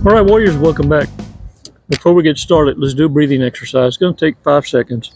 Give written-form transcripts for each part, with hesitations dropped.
All right, warriors, welcome back. Before we get started, let's do a breathing exercise. It's going to take 5 seconds.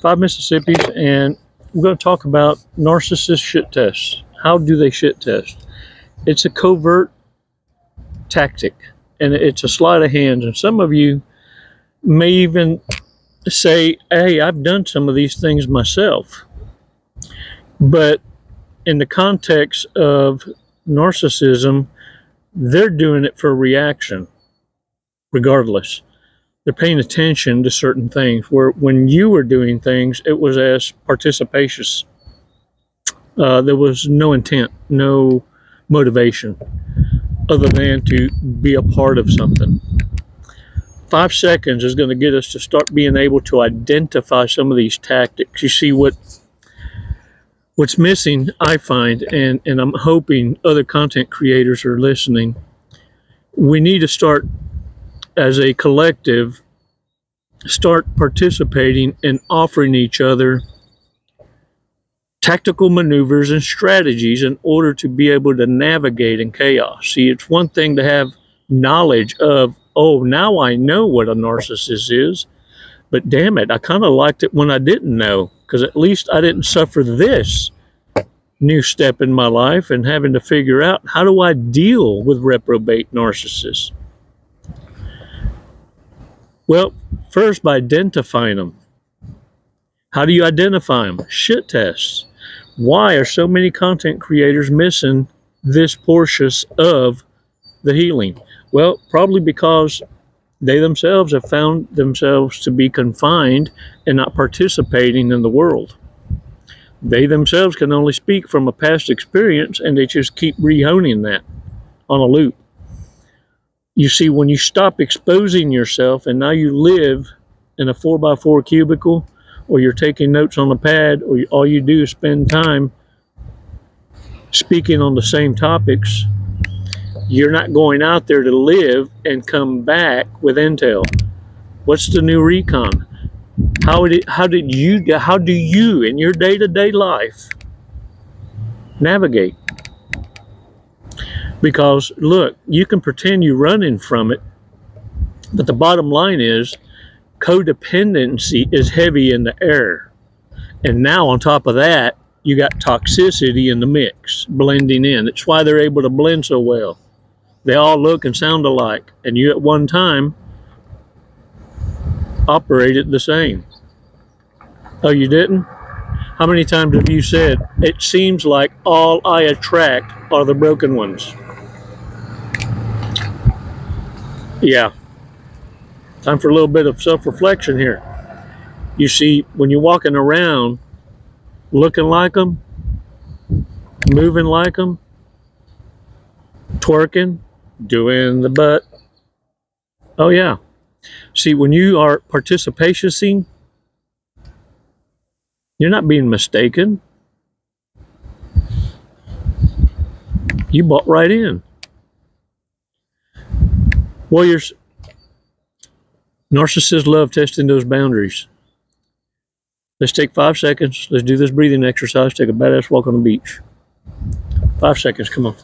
5 Mississippis, and we're going to talk about narcissist shit tests. How do they shit test? It's a covert tactic, and it's a sleight of hand. And some of you may even say, hey, I've done some of these things myself. But in the context of narcissism, they're doing it for a reaction, regardless. They're paying attention to certain things, where when you were doing things, it was as participatious. There was no intent, no motivation, other than to be a part of something. 5 seconds is going to get us to start being able to identify some of these tactics. You see what's missing, I find, and I'm hoping other content creators are listening. We need to start, as a collective, start participating and offering each other tactical maneuvers and strategies in order to be able to navigate in chaos. See, it's one thing to have knowledge of, oh, now I know what a narcissist is, but damn it, I kind of liked it when I didn't know, because at least I didn't suffer this new step in my life and having to figure out, how do I deal with reprobate narcissists? Well, first, by identifying them. How do you identify them? Shit tests. Why are so many content creators missing this portion of the healing? Well, probably because they themselves have found themselves to be confined and not participating in the world. They themselves can only speak from a past experience, and they just keep rehoning that on a loop. You see, when you stop exposing yourself and now you live in a 4x4 cubicle, or you're taking notes on a pad, or all you do is spend time speaking on the same topics, you're not going out there to live and come back with intel. What's the new recon? How do you in your day-to-day life navigate? Because look, you can pretend you're running from it, but the bottom line is codependency is heavy in the air. And now on top of that, you got toxicity in the mix, blending in. That's why they're able to blend so well. They all look and sound alike, and you at one time operated the same. Oh, you didn't? How many times have you said, it seems like all I attract are the broken ones? Yeah. Time for a little bit of self-reflection here. You see, when you're walking around looking like them, moving like them, twerking, doing the butt. Oh, yeah. See, when you are participatiousing, you're not being mistaken. You bought right in. Warriors, narcissists love testing those boundaries. Let's take 5 seconds. Let's do this breathing exercise. Take a badass walk on the beach. 5 seconds, come on.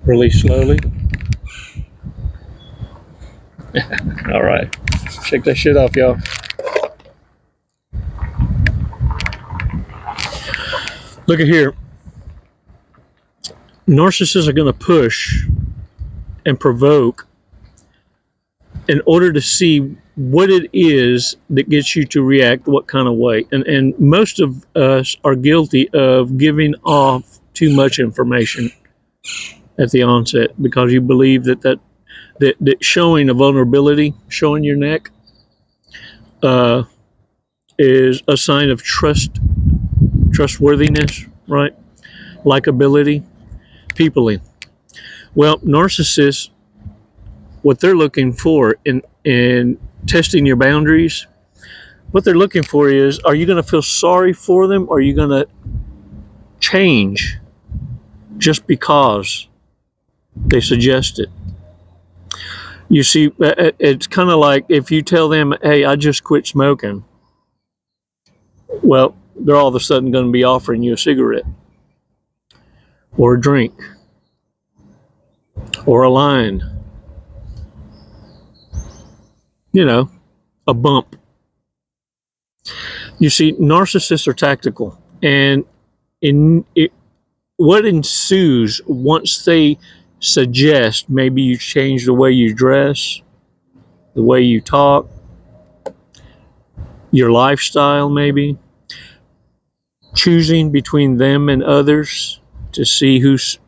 Release slowly. All right. Shake that shit off, y'all. Look at here. Narcissists are going to push and provoke in order to see what it is that gets you to react what kind of way. And most of us are guilty of giving off too much information at the onset, because you believe that showing a vulnerability, showing your neck, is a sign of trustworthiness, right? Likability, peopling. Well, narcissists, what they're looking for in testing your boundaries, what they're looking for is, are you going to feel sorry for them, or are you going to change just because they suggest it? You see, it's kind of like if you tell them, hey, I just quit smoking. Well, they're all of a sudden going to be offering you a cigarette. or a drink or a line, you know, a bump. You see, narcissists are tactical, and what ensues once they suggest maybe you change the way you dress, the way you talk, your lifestyle, maybe choosing between them and others to see whose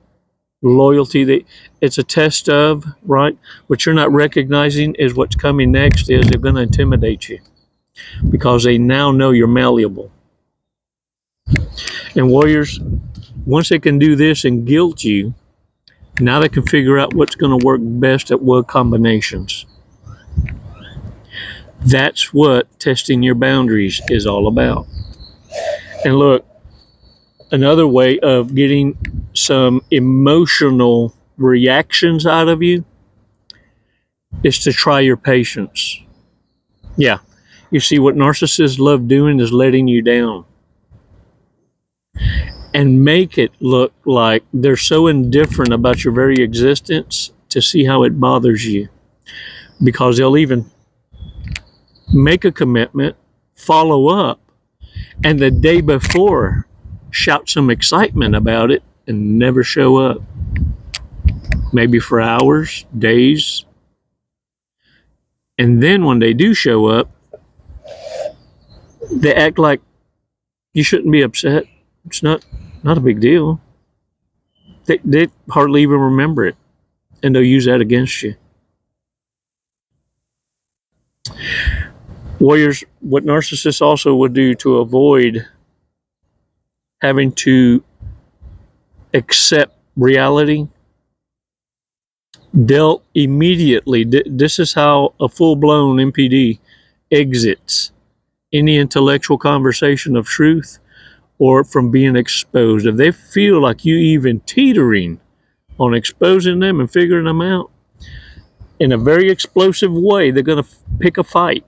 loyalty it's a test of, right? What you're not recognizing is what's coming next is they're going to intimidate you because they now know you're malleable. And warriors, once they can do this and guilt you, now they can figure out what's going to work best at what combinations. That's what testing your boundaries is all about. And look, another way of getting some emotional reactions out of you is to try your patience. Yeah, you see, what narcissists love doing is letting you down and make it look like they're so indifferent about your very existence to see how it bothers you, because they'll even make a commitment, follow up, and the day before shout some excitement about it and never show up. Maybe for hours, days. And then when they do show up, they act like you shouldn't be upset. It's not a big deal. They hardly even remember it, and they'll use that against you. Warriors, what narcissists also would do to avoid having to accept reality, they'll immediately, this is how a full-blown MPD exits any intellectual conversation of truth or from being exposed. If they feel like you even teetering on exposing them and figuring them out in a very explosive way, they're going to pick a fight.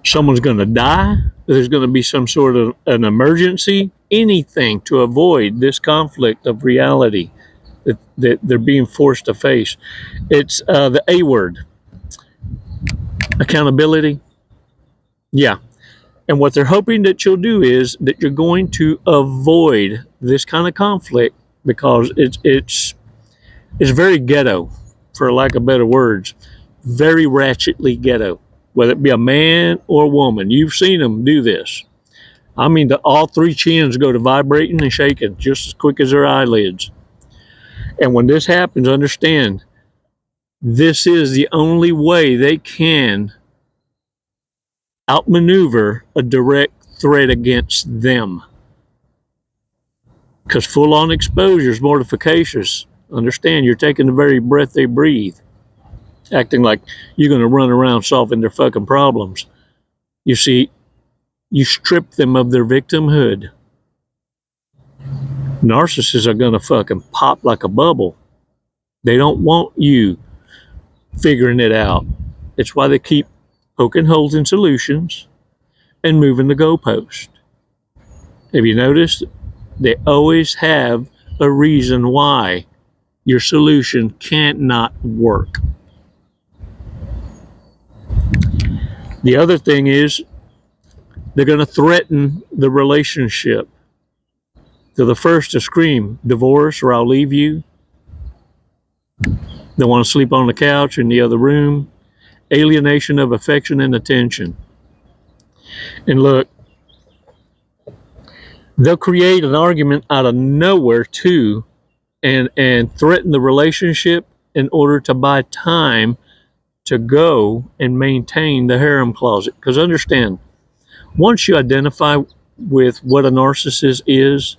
Someone's going to die. There's going to be some sort of an emergency, anything to avoid this conflict of reality that they're being forced to face. It's the A word, accountability. Yeah. And what they're hoping that you'll do is that you're going to avoid this kind of conflict because it's very ghetto, for lack of better words, very ratchetly ghetto, whether it be a man or a woman. You've seen them do this. I mean, all three chins go to vibrating and shaking just as quick as their eyelids. And when this happens, understand, this is the only way they can outmaneuver a direct threat against them. Because full-on exposure is mortificacious. Understand, you're taking the very breath they breathe, acting like you're going to run around solving their fucking problems. You see, you strip them of their victimhood. Narcissists are going to fucking pop like a bubble. They don't want you figuring it out. It's why they keep poking holes in solutions and moving the goalpost. Have you noticed? They always have a reason why your solution can't not work. The other thing is they're going to threaten the relationship. They're the first to scream, divorce or I'll leave you. They want to sleep on the couch in the other room. Alienation of affection and attention. And look, they'll create an argument out of nowhere too and threaten the relationship in order to buy time to go and maintain the harem closet. Because understand, once you identify with what a narcissist is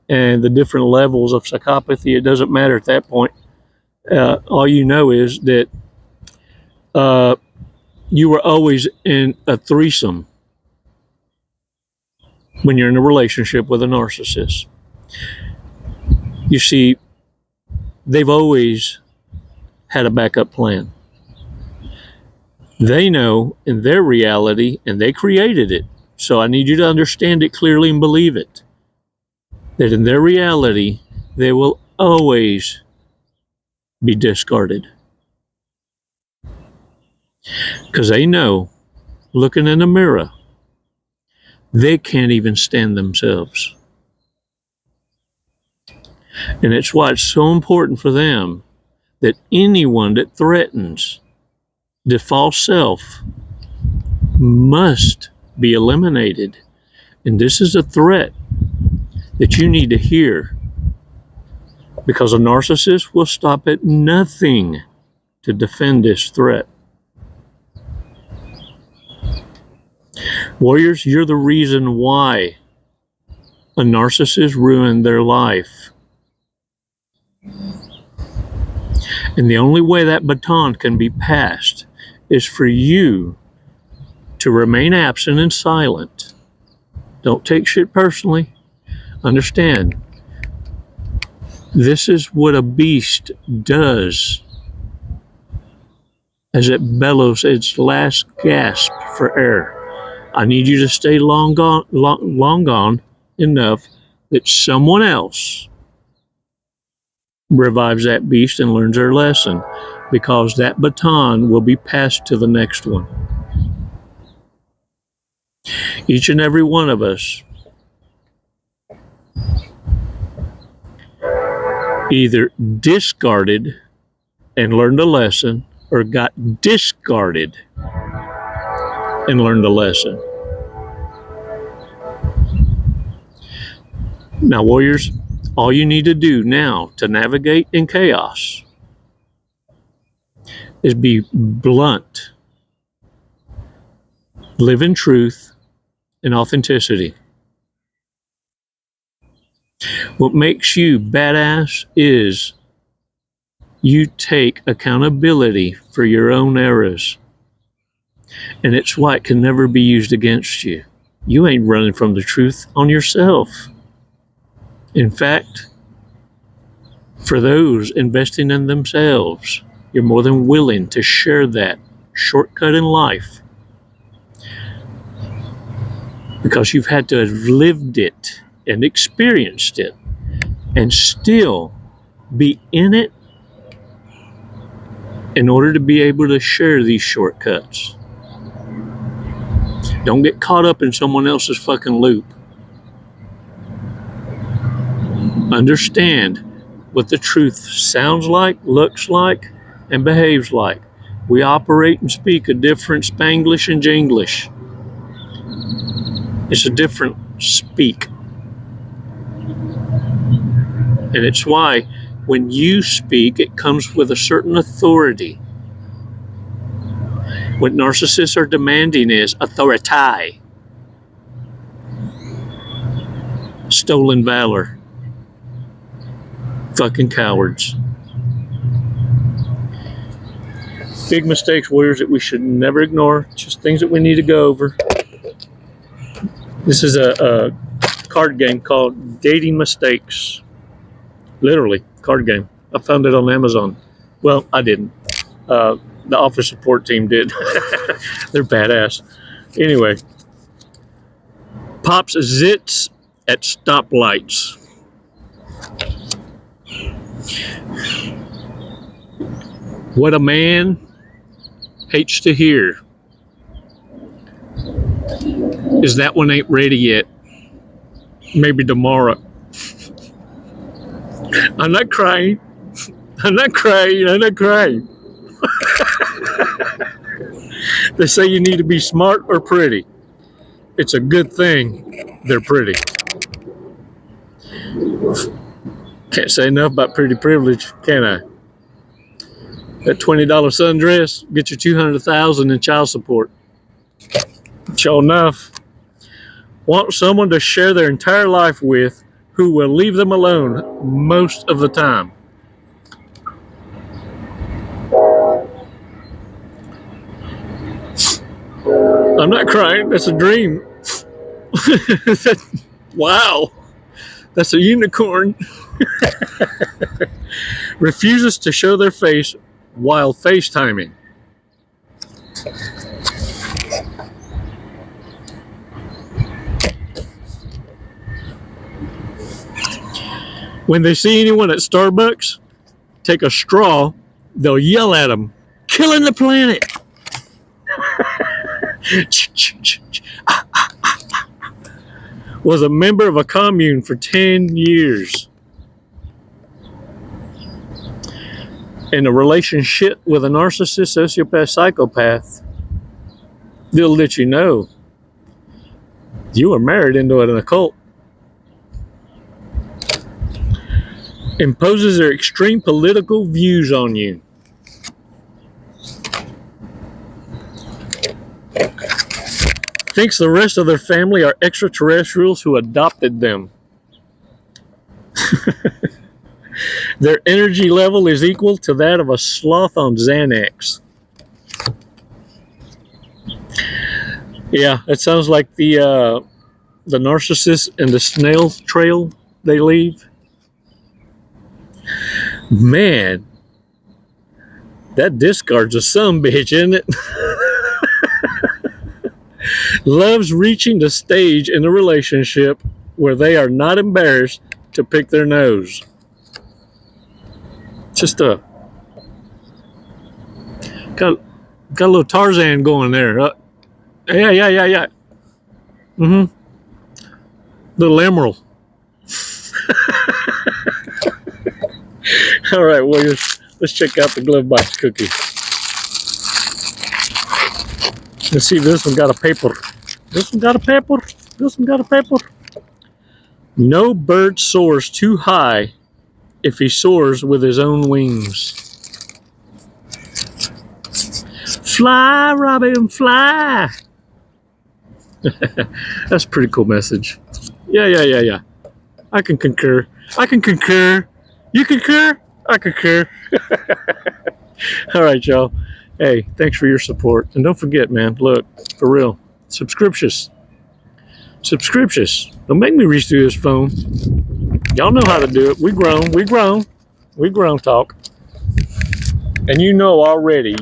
and the different levels of psychopathy, it doesn't matter at that point. All you know is that you were always in a threesome when you're in a relationship with a narcissist. You see, they've always had a backup plan. They know in their reality, and they created it. So I need you to understand it clearly and believe it. that in their reality, they will always be discarded. Because they know, looking in the mirror, they can't even stand themselves. And it's why it's so important for them that anyone that threatens the false self must be eliminated. And this is a threat that you need to hear, because a narcissist will stop at nothing to defend this threat. Warriors, you're the reason why a narcissist ruined their life. And the only way that baton can be passed is for you to remain absent and silent. Don't take shit personally. Understand, this is what a beast does as it bellows its last gasp for air. I need you to stay long gone enough that someone else revives that beast and learns their lesson, because that baton will be passed to the next one. Each and every one of us either discarded and learned a lesson, or got discarded and learned a lesson. Now, warriors, all you need to do now to navigate in chaos is be blunt, live in truth and authenticity. What makes you badass is you take accountability for your own errors. And it's why it can never be used against you. You ain't running from the truth on yourself. In fact, for those investing in themselves, you're more than willing to share that shortcut in life, because you've had to have lived it and experienced it and still be in it in order to be able to share these shortcuts. Don't get caught up in someone else's fucking loop. Understand what the truth sounds like, looks like, and behaves like. We operate and speak a different Spanglish and Jinglish. It's a different speak. And it's why when you speak, it comes with a certain authority. What narcissists are demanding is authority. Stolen valor. Fucking cowards. Big mistakes, warriors, that we should never ignore. Just things that we need to go over. This is a card game called Dating Mistakes. Literally, card game. I found it on Amazon. Well, I didn't. The office support team did. They're badass. Anyway. Pops zits at stoplights. What a man hates to hear is that one ain't ready yet. Maybe tomorrow. I'm not crying. I'm not crying. I'm not crying. They say you need to be smart or pretty. It's a good thing they're pretty. Can't say enough about pretty privilege, can I? That $20 sundress get you $200,000 in child support. Sure enough. Want someone to share their entire life with who will leave them alone most of the time. I'm not crying. That's a dream. Wow. That's a unicorn. Refuses to show their face while FaceTiming. When they see anyone at Starbucks take a straw, they'll yell at them, "Killing the planet!" Was a member of a commune for 10 years. In a relationship with a narcissist, sociopath, psychopath, they'll let you know you were married into an occult. Imposes their extreme political views on you. Thinks the rest of their family are extraterrestrials who adopted them. Their energy level is equal to that of a sloth on Xanax. Yeah, it sounds like the narcissist and the snail trail they leave. Man, that discard's a sumbitch, isn't it? Loves reaching the stage in a relationship where they are not embarrassed to pick their nose. Just got a little Tarzan going there. Yeah. Little emerald. All right, Warriors. Let's check out the glove box cookie. Let's see if this one got a paper. This one got a paper. This one got a paper. No bird soars too high if he soars with his own wings. Fly, Robin, fly. That's a pretty cool message. Yeah. I can concur. You concur? I concur. All right, y'all. Hey, thanks for your support. And don't forget, man, look, for real, subscriptions. Don't make me reach through this phone. Y'all know how to do it. We grown talk. And you know already.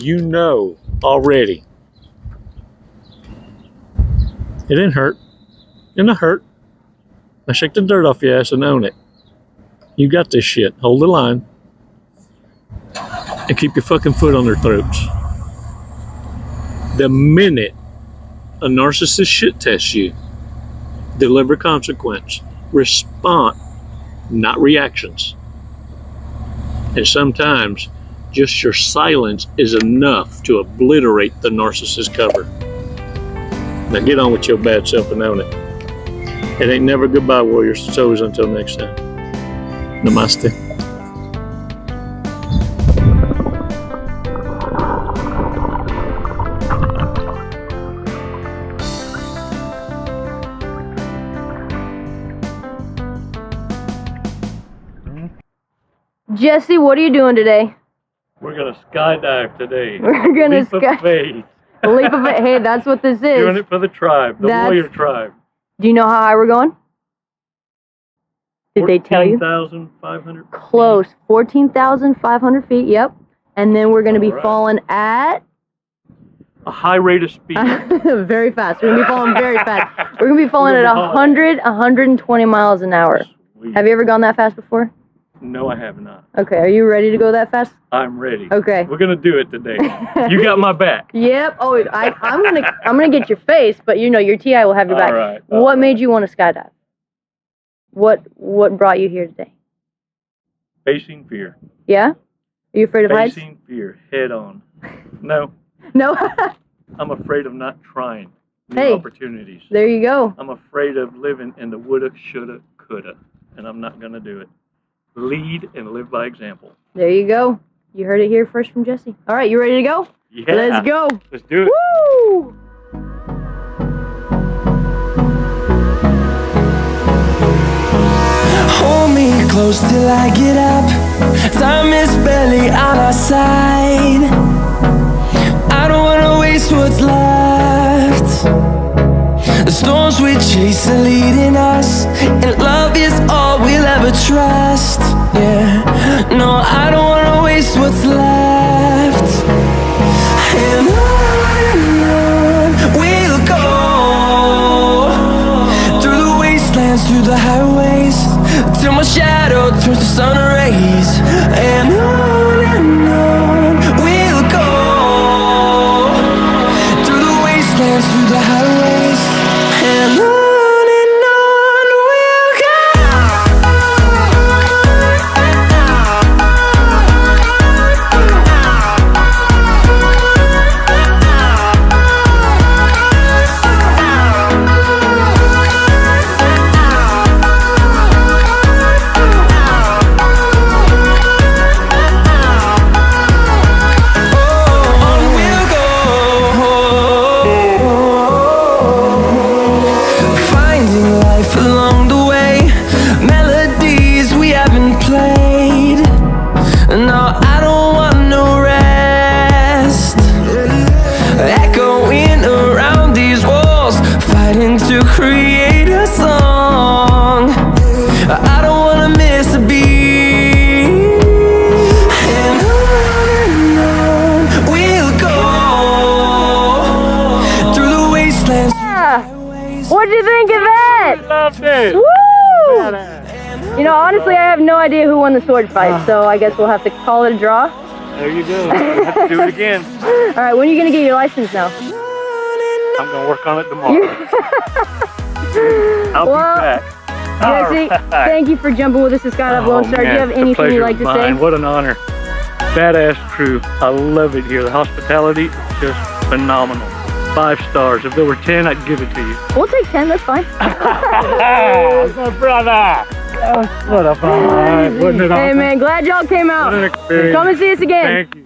It didn't hurt. Now shake the dirt off your ass and own it. You got this shit. Hold the line. And keep your fucking foot on their throats. The minute a narcissist shit tests you, deliver consequence. Respond, not reactions. And sometimes just your silence is enough to obliterate the narcissist cover. Now get on with your bad self and own it. It ain't never goodbye, Warriors. It's always until next time. Namaste. Jesse, what are you doing today? We're gonna skydive today. We're gonna leap of faith. Leap of faith. Hey, that's what this is. Doing it for the tribe, the warrior tribe. Do you know how high we're going? Did they tell you? 14,500. Close. 14,500 feet. Yep. And then we're gonna be falling at a high rate of speed. Very fast. We're gonna be falling very fast. We're gonna be falling at 120 miles an hour. Sweet. Have you ever gone that fast before? No, I have not. Okay, are you ready to go that fast? I'm ready. Okay. We're gonna do it today. You got my back. Yep. Oh, I'm gonna get your face, but you know your TI will have your back. All right. What made you want to skydive? What brought you here today? Facing fear. Yeah? Are you afraid of heights? Facing fear head on. No. No. I'm afraid of not trying new opportunities. There you go. I'm afraid of living in the woulda, shoulda, coulda, and I'm not gonna do it. Lead and live by example. There you go. You heard it here first from Jesse. All right, you ready to go? Yeah. Let's go. Let's do it. Woo! Hold me close till I get up. Time is barely on our side. I don't wanna waste what's left. The storms we chase are leading us, and love is all we'll ever trust. Yeah, no, I don't wanna waste what's left. And on we'll go, through the wastelands, through the highways, till my shadow towards the sun rays, and on we'll go, through the wastelands, through the highways, and on we'll go. Along the way, melodies we haven't played. No, I don't want no rest. Echoing around these walls, fighting to create a song. I don't wanna miss a beat. And on we'll go, through the wastelands. What'd you think of it? Loved it. Woo! You know, honestly, I have no idea who won the sword fight, so I guess we'll have to call it a draw. There you go. We'll have to do it again. All right, when are you gonna get your license now? I'm gonna work on it tomorrow. I'll Well, be back. Jesse, All right. thank you for jumping with us to Skydive Lone Star. Do you man, have the anything you'd pleasure like is to say? mine. What an honor. Badass crew. I love it here. The hospitality, just phenomenal. 5 stars. If there were 10, I'd give it to you. We'll take 10, that's fine. My brother. What a fun ride. Wasn't it awesome? Hey man, glad y'all came out. What an experience. Come and see us again. Thank you.